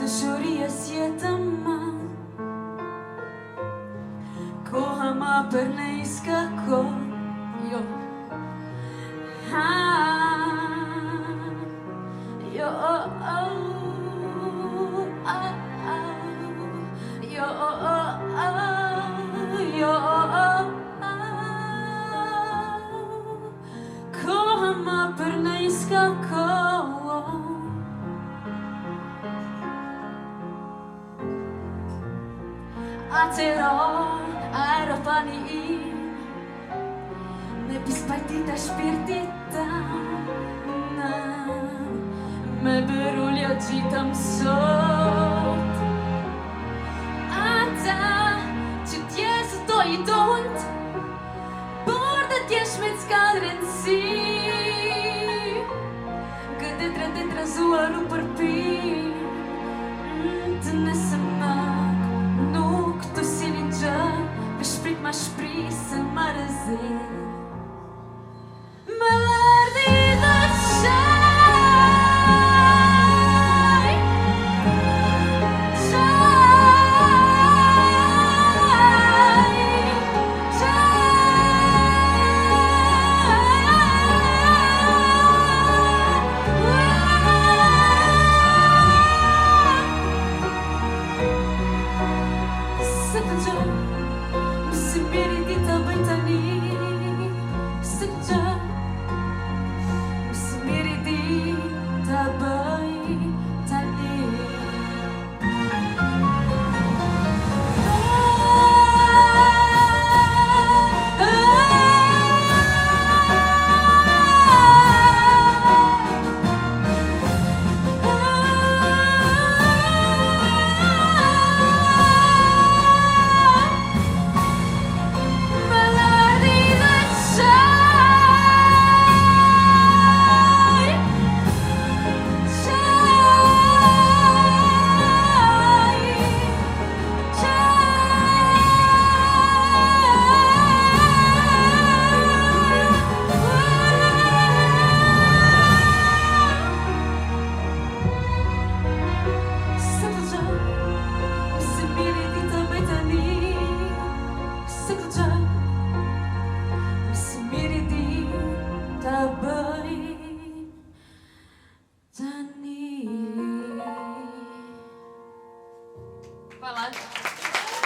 dëshuria s'jetëm ma koha ma për ne i s'ka kohë jo jo jo koha ma për ne i s'ka kohë Atëra, aeroplani im me bispajtita shpirtita me bërulja gjitëm sot Ata që t'jesë do I don't por dhe t'jesh me t'ka rëndësi Këtë të trazuar u përpi të nësëm nuk të si një gjë për shprit ma shprisë ma rëzi Më lërdi dhe qaj Së të gjë, më si miri di të bëj tani Së të gjë, më si miri di të bëj tani Vai lá.